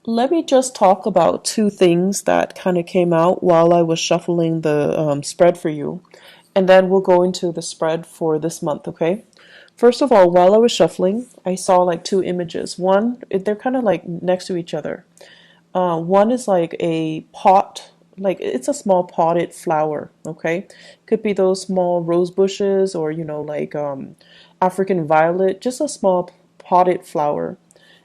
Let me just talk about two things that kind of came out while I was shuffling the spread for you, and then we'll go into the spread for this month, okay? First of all, while I was shuffling, I saw like two images. One, they're kind of like next to each other. One is like a pot, like it's a small potted flower, okay? Could be those small rose bushes or, like African violet, just a small potted flower.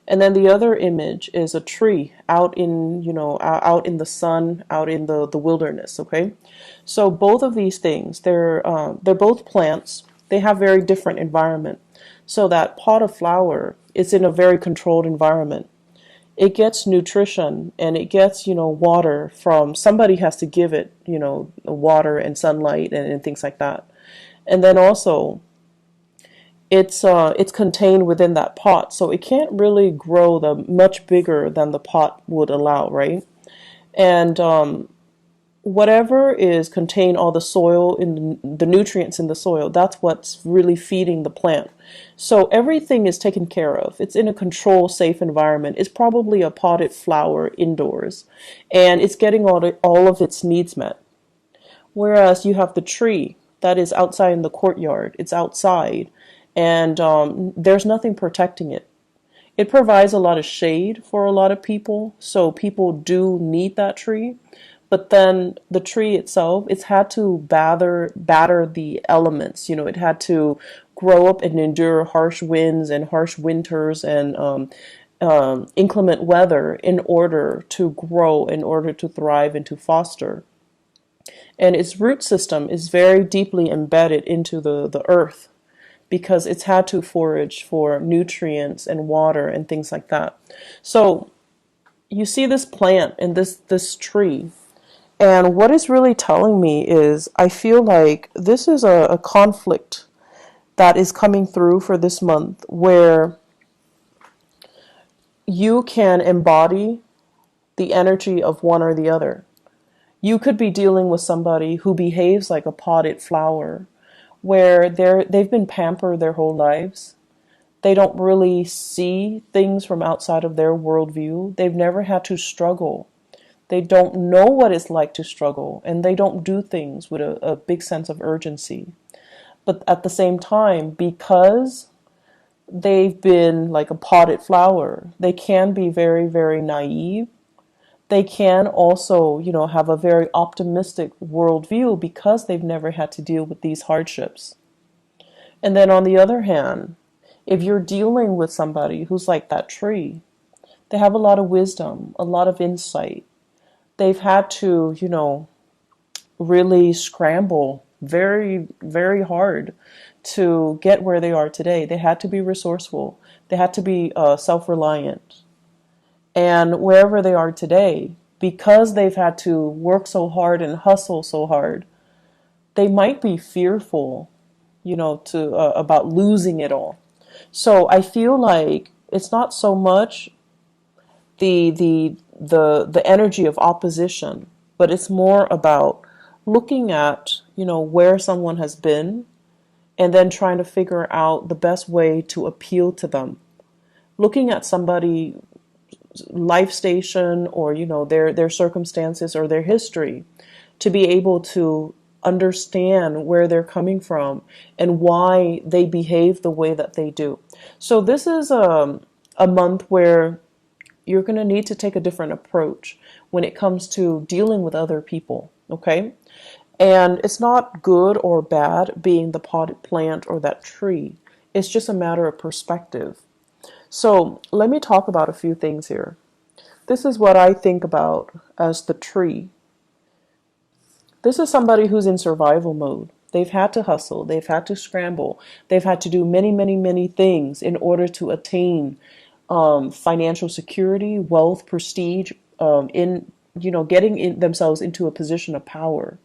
And then the other image is a tree out in, out in the sun, out in the wilderness, okay? So both of these things, they're both plants. They have very different environment. So that pot of flower is in a very controlled environment. It gets nutrition and it gets, water from somebody has to give it, water and sunlight and things like that. And then also it's contained within that pot, so it can't really grow the much bigger than the pot would allow, right? And whatever is contained, all the soil in the nutrients in the soil, that's what's really feeding the plant. So everything is taken care of. It's in a controlled, safe environment. It's probably a potted flower indoors, and it's getting all of its needs met. Whereas you have the tree that is outside in the courtyard. It's outside, and there's nothing protecting it. It provides a lot of shade for a lot of people, so people do need that tree. But then the tree itself, it's had to batter the elements. It had to grow up and endure harsh winds and harsh winters and inclement weather in order to grow, in order to thrive and to foster. And its root system is very deeply embedded into the earth because it's had to forage for nutrients and water and things like that. So you see this plant and this tree, and what it's really telling me is I feel like this is a conflict that is coming through for this month where you can embody the energy of one or the other. You could be dealing with somebody who behaves like a potted flower, where they've been pampered their whole lives. They don't really see things from outside of their worldview. They've never had to struggle. They don't know what it's like to struggle, and they don't do things with a big sense of urgency. But at the same time, because they've been like a potted flower, they can be very, very naive. They can also, have a very optimistic worldview because they've never had to deal with these hardships. And then on the other hand, if you're dealing with somebody who's like that tree, they have a lot of wisdom, a lot of insight. They've had to, really scramble very, very hard to get where they are today. They had to be resourceful. They had to be self-reliant. And wherever they are today, because they've had to work so hard and hustle so hard, they might be fearful, to about losing it all. So I feel like it's not so much the energy of opposition, but it's more about looking at, where someone has been and then trying to figure out the best way to appeal to them. Looking at somebody life station or their circumstances or their history to be able to understand where they're coming from and why they behave the way that they do. So this is a month where you're going to need to take a different approach when it comes to dealing with other people, okay? And it's not good or bad being the potted plant or that tree. It's just a matter of perspective. So let me talk about a few things here. This is what I think about as the tree. This is somebody who's in survival mode. They've had to hustle, they've had to scramble, they've had to do many, many, many things in order to attain financial security, wealth, prestige, in getting themselves into a position of power.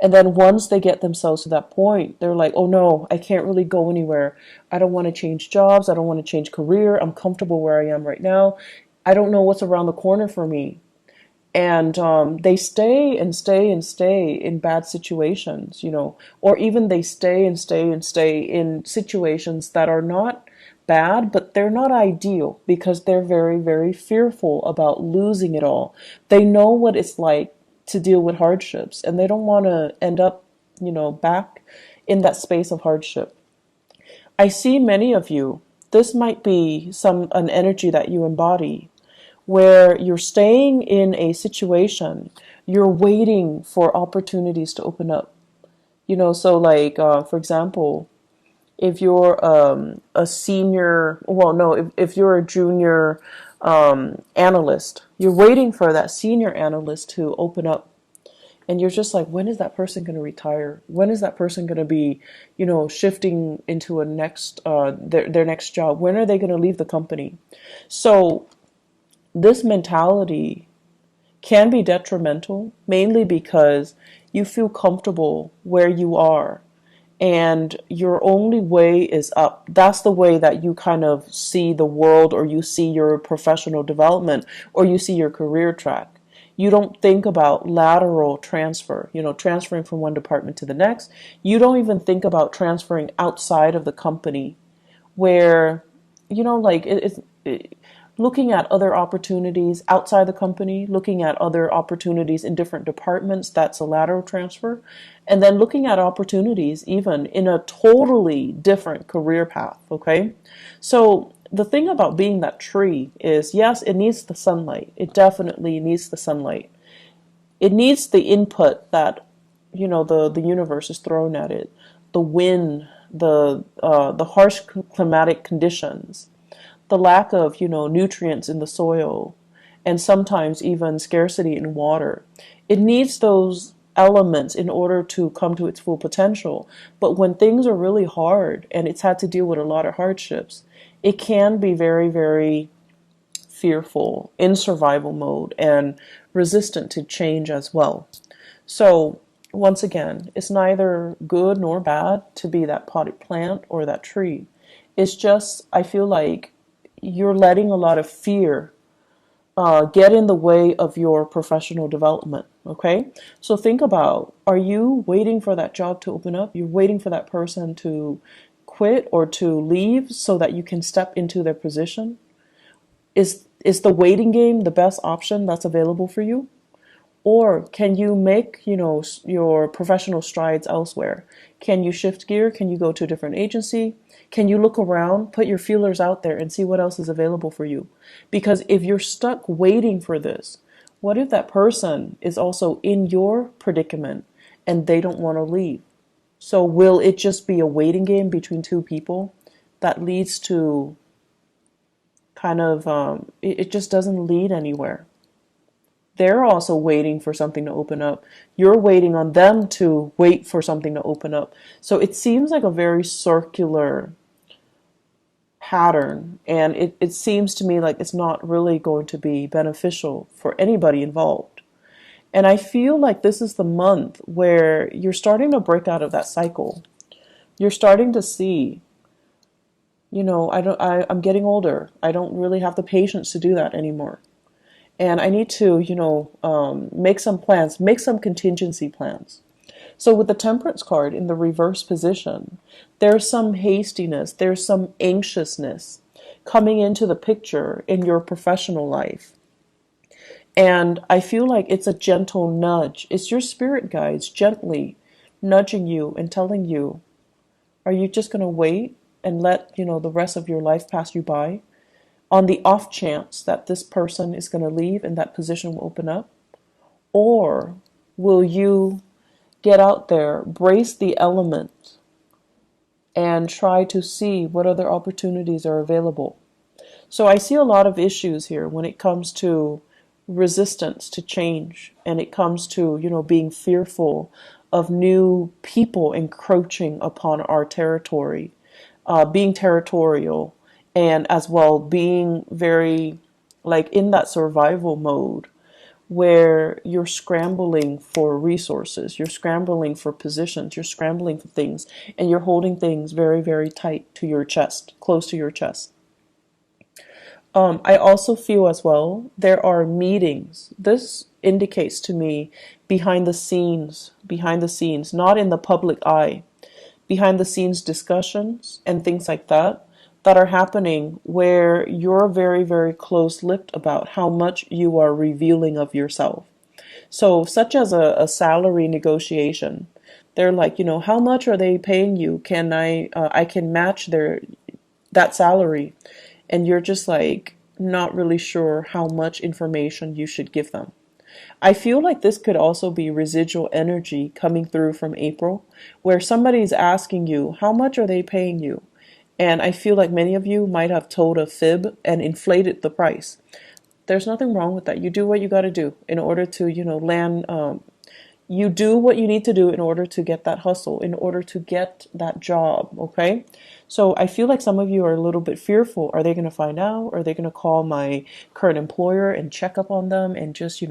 And then once they get themselves to that point, they're like, oh no, I can't really go anywhere. I don't want to change jobs. I don't want to change career. I'm comfortable where I am right now. I don't know what's around the corner for me. And they stay and stay and stay in bad situations, or even they stay and stay and stay in situations that are not bad, but they're not ideal because they're very, very fearful about losing it all. They know what it's like to deal with hardships, and they don't want to end up, back in that space of hardship. I see many of you, this might be an energy that you embody, where you're staying in a situation, you're waiting for opportunities to open up. So like, for example, if you're a senior, well, no, if you're a junior analyst, you're waiting for that senior analyst to open up. And you're just like, when is that person going to retire? When is that person going to be, shifting into their next job? When are they going to leave the company? So this mentality can be detrimental, mainly because you feel comfortable where you are and your only way is up. That's the way that you kind of see the world, or you see your professional development, or you see your career track. You don't think about lateral transfer, transferring from one department to the next. You don't even think about transferring outside of the company where, like looking at other opportunities outside the company, looking at other opportunities in different departments, that's a lateral transfer. And then looking at opportunities even in a totally different career path, okay? So the thing about being that tree is, yes, it needs the sunlight. It definitely needs the sunlight. It needs the input that, the universe is throwing at it. The wind, the harsh climatic conditions, the lack of, nutrients in the soil, and sometimes even scarcity in water. It needs those elements in order to come to its full potential. But when things are really hard and it's had to deal with a lot of hardships, it can be very, very fearful, in survival mode, and resistant to change as well. So once again, it's neither good nor bad to be that potted plant or that tree. It's just, I feel like you're letting a lot of fear get in the way of your professional development. Okay, so think about, are you waiting for that job to open up? You're waiting for that person to quit or to leave so that you can step into their position? Is the waiting game the best option that's available for you? Or can you make, your professional strides elsewhere? Can you shift gear? Can you go to a different agency? Can you look around, put your feelers out there and see what else is available for you? Because if you're stuck waiting for this, what if that person is also in your predicament and they don't want to leave? So will it just be a waiting game between two people that leads to kind of, it just doesn't lead anywhere? They're also waiting for something to open up. You're waiting on them to wait for something to open up. So it seems like a very circular pattern, and it seems to me like it's not really going to be beneficial for anybody involved. And I feel like this is the month where you're starting to break out of that cycle. You're starting to see, I'm getting older. I don't really have the patience to do that anymore. And I need to, make some plans, make some contingency plans. So with the Temperance card in the reverse position, there's some hastiness, there's some anxiousness coming into the picture in your professional life. And I feel like it's a gentle nudge. It's your spirit guides gently nudging you and telling you, are you just going to wait and let, the rest of your life pass you by on the off chance that this person is going to leave and that position will open up? Or will you get out there, brace the element, and try to see what other opportunities are available? So I see a lot of issues here when it comes to resistance to change, and it comes to, being fearful of new people encroaching upon our territory, being territorial, and as well being very like in that survival mode where you're scrambling for resources, you're scrambling for positions, you're scrambling for things, and you're holding things very, very tight to your chest, close to your chest. I also feel as well there are meetings. This indicates to me behind the scenes, not in the public eye, behind the scenes discussions and things like that. that are happening where you're very, very close-lipped about how much you are revealing of yourself. So, such as a salary negotiation, they're like, how much are they paying you? Can I can match that salary, and you're just like not really sure how much information you should give them. I feel like this could also be residual energy coming through from April, where somebody's asking you, how much are they paying you? And I feel like many of you might have told a fib and inflated the price. There's nothing wrong with that. You do what you got to do in order to, land. You do what you need to do in order to get that hustle, in order to get that job, okay? So I feel like some of you are a little bit fearful. Are they going to find out? Are they going to call my current employer and check up on them and just,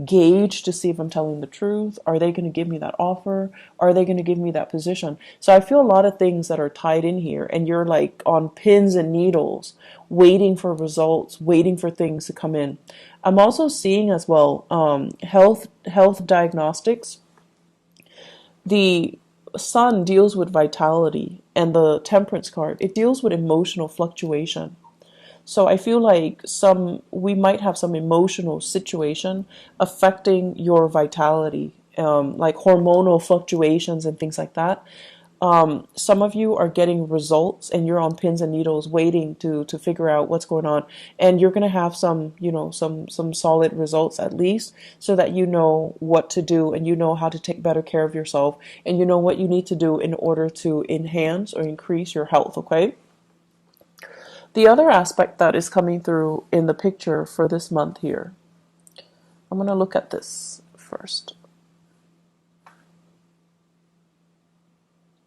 gauge to see if I'm telling the truth? Are they going to give me that offer? Are they going to give me that position? So I feel a lot of things that are tied in here, and you're like on pins and needles, waiting for results, waiting for things to come in. I'm also seeing as well health diagnostics. The sun deals with vitality, and the temperance card, it deals with emotional fluctuation. So I feel like we might have some emotional situation affecting your vitality, like hormonal fluctuations and things like that. Some of you are getting results and you're on pins and needles waiting to figure out what's going on, and you're going to have some solid results at least, so that you know what to do and you know how to take better care of yourself, and you know what you need to do in order to enhance or increase your health, okay? The other aspect that is coming through in the picture for this month here, I'm going to look at this first.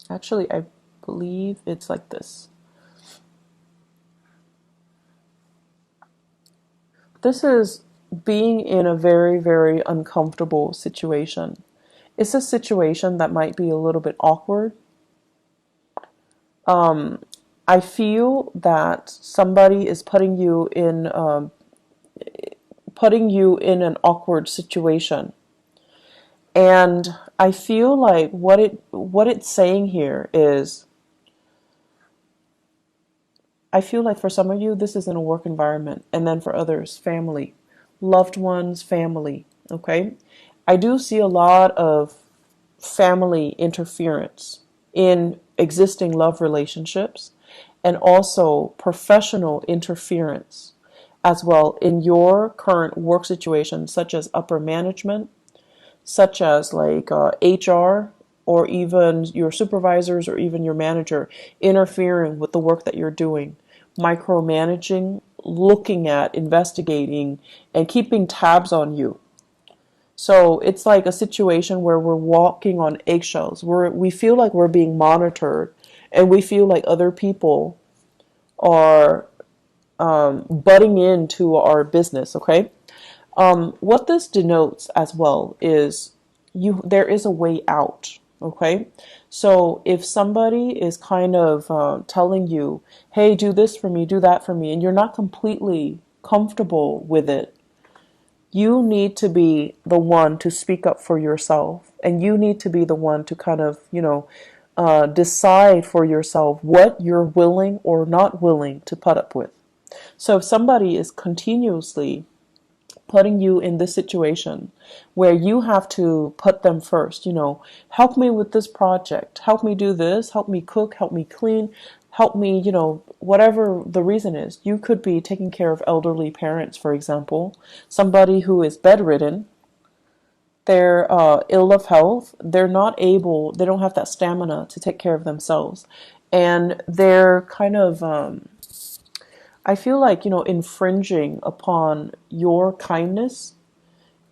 Actually, I believe it's like this. This is being in a very, very uncomfortable situation. It's a situation that might be a little bit awkward. I feel that somebody is putting you in an awkward situation. And I feel like what it's saying here is, I feel like for some of you, this is in a work environment, and then for others, family, loved ones, family, okay? I do see a lot of family interference in existing love relationships, and also professional interference as well in your current work situation, such as upper management, such as like HR, or even your supervisors or even your manager interfering with the work that you're doing, micromanaging, looking at, investigating, and keeping tabs on you. So it's like a situation where we're walking on eggshells. We feel like we're being monitored, and we feel like other people are butting into our business, okay? What this denotes as well is there is a way out, okay? So if somebody is kind of telling you, hey, do this for me, do that for me, and you're not completely comfortable with it, you need to be the one to speak up for yourself, and you need to be the one to kind of, decide for yourself what you're willing or not willing to put up with. So if somebody is continuously putting you in this situation where you have to put them first, help me with this project, help me do this, help me cook, help me clean, help me, whatever the reason is. You could be taking care of elderly parents, for example, somebody who is bedridden, they're ill of health, they don't have that stamina to take care of themselves, and they're kind of I feel like, infringing upon your kindness.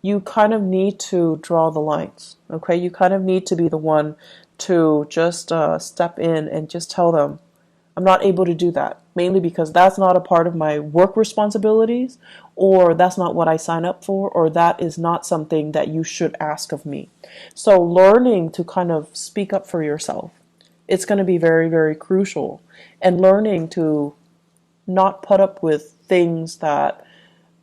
You kind of need to draw the lines, okay? You kind of need to be the one to just step in and just tell them, I'm not able to do that, mainly because that's not a part of my work responsibilities, or that's not what I sign up for, or that is not something that you should ask of me. So learning to kind of speak up for yourself, it's going to be very, very crucial. And learning to not put up with things that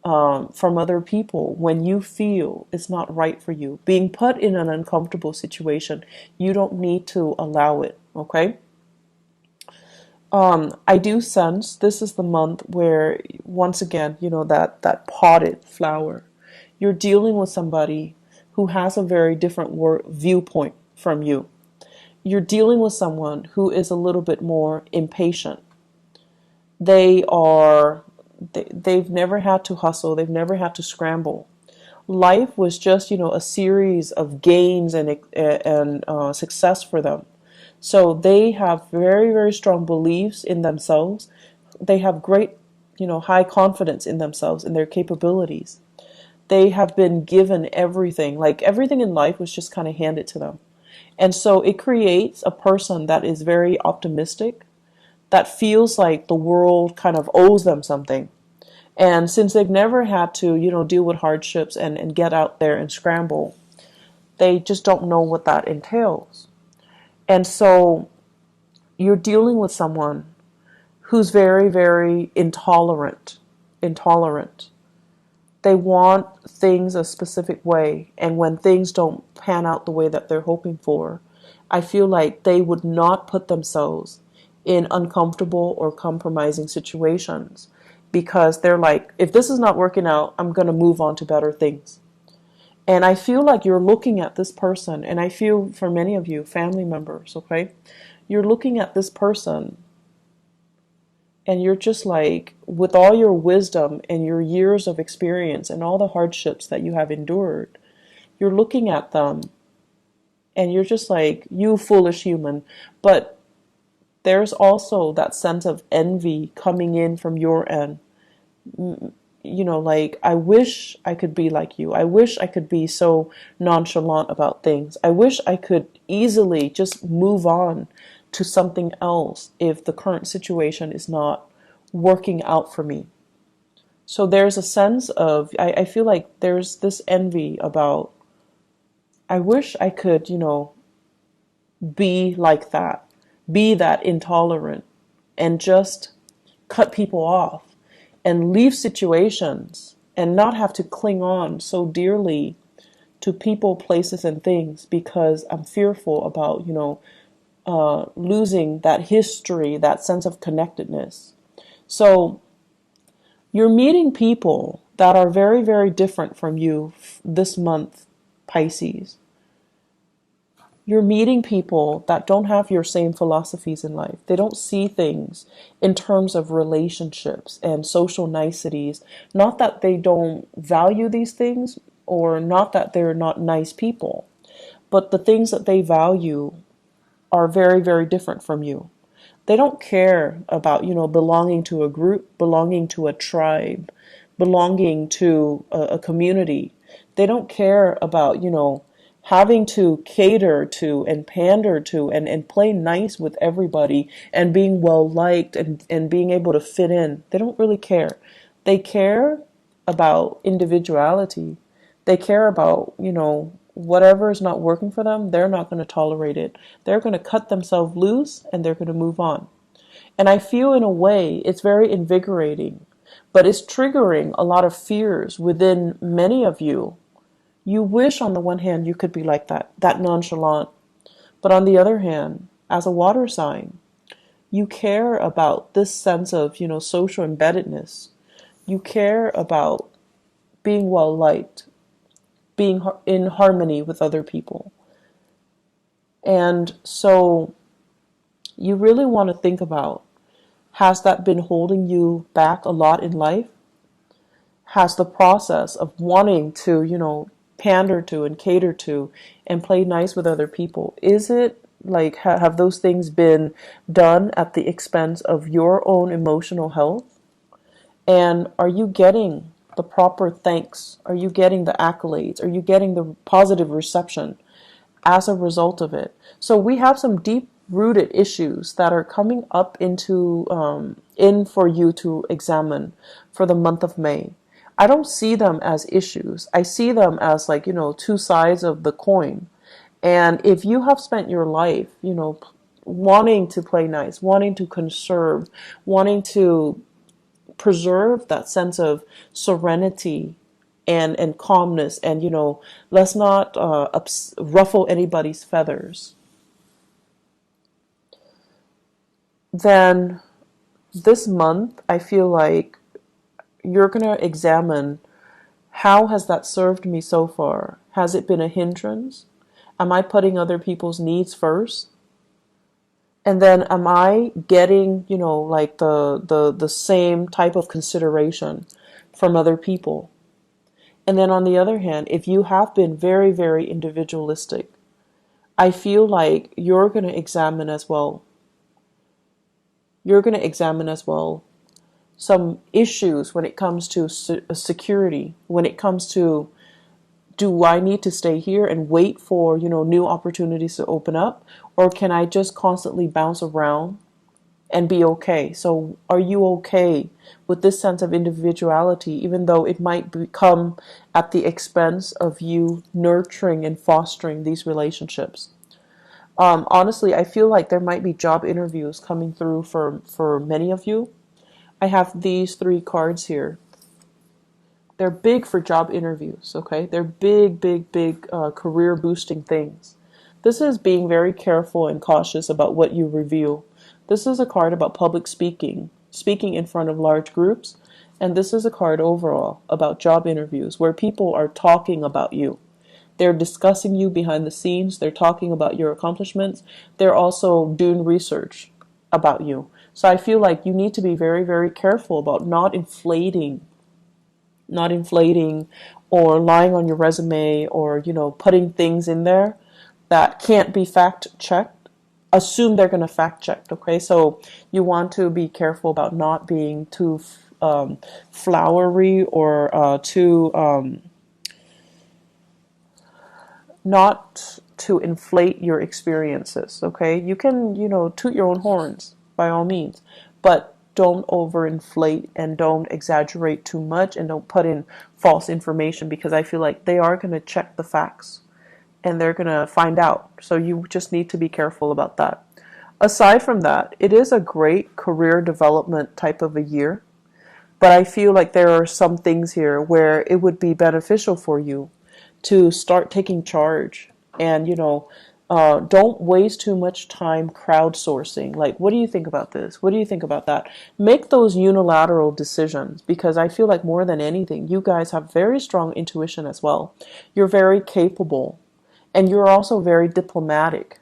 from other people when you feel it's not right for you. Being put in an uncomfortable situation, you don't need to allow it, okay? I do sense this is the month where, once again, that potted flower, you're dealing with somebody who has a very different viewpoint from you. You're dealing with someone who is a little bit more impatient. They are, they've never had to hustle. They've never had to scramble. Life was just, a series of gains and success for them. So they have very, very strong beliefs in themselves. They have great, high confidence in themselves and their capabilities. They have been given everything, like everything in life was just kind of handed to them. And so it creates a person that is very optimistic, that feels like the world kind of owes them something. And since they've never had to, deal with hardships and get out there and scramble, they just don't know what that entails. And so you're dealing with someone who's very, very intolerant. Intolerant. They want things a specific way, and when things don't pan out the way that they're hoping for, I feel like they would not put themselves in uncomfortable or compromising situations because they're like, if this is not working out, I'm going to move on to better things. And I feel like you're looking at this person, and I feel for many of you, family members, okay, you're looking at this person and you're just like, with all your wisdom and your years of experience and all the hardships that you have endured, you're looking at them and you're just like, you foolish human. But there's also that sense of envy coming in from your end. Like, I wish I could be like you. I wish I could be so nonchalant about things. I wish I could easily just move on to something else if the current situation is not working out for me. So there's a sense of, I feel like there's this envy about, I wish I could, be like that, be that intolerant, and just cut people off and leave situations and not have to cling on so dearly to people, places, and things because I'm fearful about, losing that history, that sense of connectedness. So you're meeting people that are very, very different from you this month, Pisces. You're meeting people that don't have your same philosophies in life. They don't see things in terms of relationships and social niceties. Not that they don't value these things or not that they're not nice people, but the things that they value are very, very different from you. They don't care about, belonging to a group, belonging to a tribe, belonging to a community. They don't care about, having to cater to and pander to and play nice with everybody and being well liked and being able to fit in. They don't really care. They care about individuality. They care about, whatever is not working for them, they're not going to tolerate it. They're going to cut themselves loose and they're going to move on. And I feel in a way it's very invigorating, but it's triggering a lot of fears within many of you. You wish on the one hand you could be like that nonchalant. But on the other hand, as a water sign, you care about this sense of, social embeddedness. You care about being well liked, being in harmony with other people. And so you really want to think about, has that been holding you back a lot in life? Has the process of wanting to, pander to and cater to and play nice with other people, is it like, have those things been done at the expense of your own emotional health? And are you getting the proper thanks? Are you getting the accolades? Are you getting the positive reception as a result of it? So we have some deep rooted issues that are coming up in for you to examine for the month of May. I don't see them as issues. I see them as like, two sides of the coin. And if you have spent your life, wanting to play nice, wanting to conserve, wanting to preserve that sense of serenity and calmness and, let's not ruffle anybody's feathers, then This month, I feel like you're going to examine, how has that served me so far? Has it been a hindrance? Am I putting other people's needs first? And then am I getting, like the same type of consideration from other people? And then on the other hand, if you have been very, very individualistic, I feel like you're going to examine as well. You're going to examine as well some issues when it comes to security, when it comes to, do I need to stay here and wait for, new opportunities to open up? Or can I just constantly bounce around and be okay? So are you okay with this sense of individuality, even though it might become at the expense of you nurturing and fostering these relationships? Honestly, I feel like there might be job interviews coming through for many of you. I have these three cards here. They're big for job interviews, okay? They're big, big, big career boosting things. This is being very careful and cautious about what you reveal. This is a card about public speaking, speaking in front of large groups. And this is a card overall about job interviews where people are talking about you. They're discussing you behind the scenes. They're talking about your accomplishments. They're also doing research about you. So I feel like you need to be very, very careful about not inflating or lying on your resume, or putting things in there that can't be fact checked. Assume they're going to fact check. Okay, so you want to be careful about not being too flowery, or too not to inflate your experiences. Okay, you can toot your own horns by all means, but don't overinflate and don't exaggerate too much, and don't put in false information, because I feel like they are going to check the facts and they're going to find out. So you just need to be careful about that. Aside from that, it is a great career development type of a year, but I feel like there are some things here where it would be beneficial for you to start taking charge, and don't waste too much time crowdsourcing. Like, what do you think about this? What do you think about that? Make those unilateral decisions, because I feel like more than anything, you guys have very strong intuition as well. You're very capable, and you're also very diplomatic.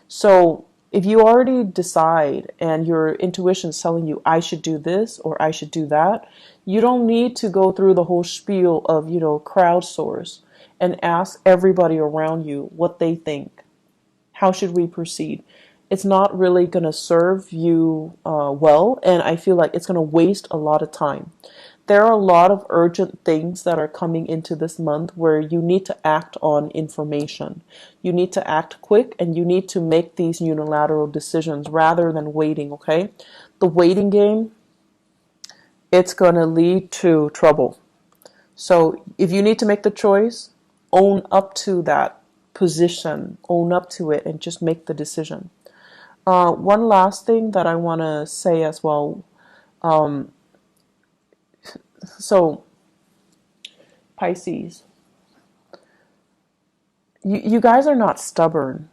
So if you already decide and your intuition is telling you, I should do this or I should do that, you don't need to go through the whole spiel of, crowdsource and ask everybody around you what they think. How should we proceed? It's not really going to serve you well, and I feel like it's going to waste a lot of time. There are a lot of urgent things that are coming into this month where you need to act on information. You need to act quick, and you need to make these unilateral decisions rather than waiting, okay? The waiting game, it's going to lead to trouble. So if you need to make the choice, own up to that position, own up to it, and just make the decision. One last thing that I want to say as well. So, Pisces, you guys are not stubborn.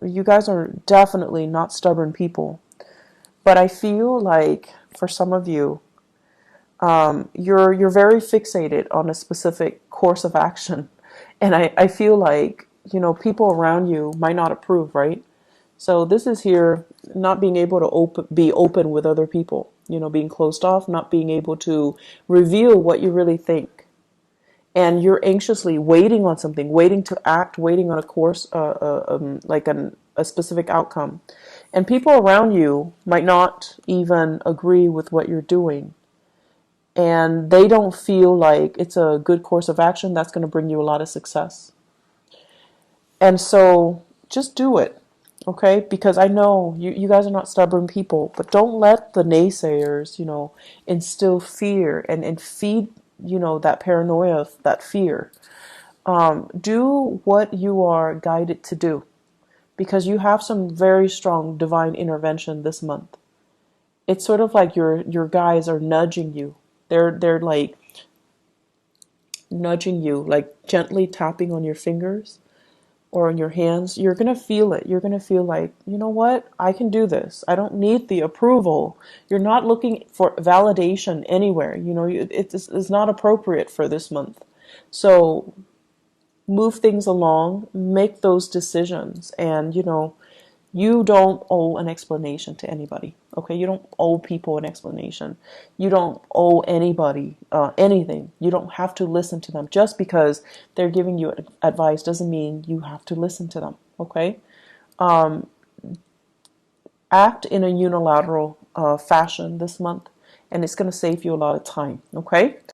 You guys are definitely not stubborn people. But I feel like for some of you, you're very fixated on a specific course of action. And I feel like, people around you might not approve, right? So this is here not being able to be open with other people, being closed off, not being able to reveal what you really think. And you're anxiously waiting on something, waiting to act, waiting on a course, like a specific outcome. And people around you might not even agree with what you're doing. And they don't feel like it's a good course of action that's going to bring you a lot of success. And so just do it, okay? Because I know you guys are not stubborn people, but don't let the naysayers, instill fear and feed, that paranoia, that fear. Do what you are guided to do, because you have some very strong divine intervention this month. It's sort of like your guides are nudging you. They're like nudging you, like gently tapping on your fingers, or in your hands, you're going to feel it. You're going to feel like, you know what? I can do this. I don't need the approval. You're not looking for validation anywhere. You know, it's not appropriate for this month. So move things along, make those decisions, and, you know, you don't owe an explanation to anybody. Okay, you don't owe people an explanation. You don't owe anybody anything. You don't have to listen to them. Just because they're giving you advice doesn't mean you have to listen to them. Okay, act in a unilateral fashion this month, and it's going to save you a lot of time. Okay,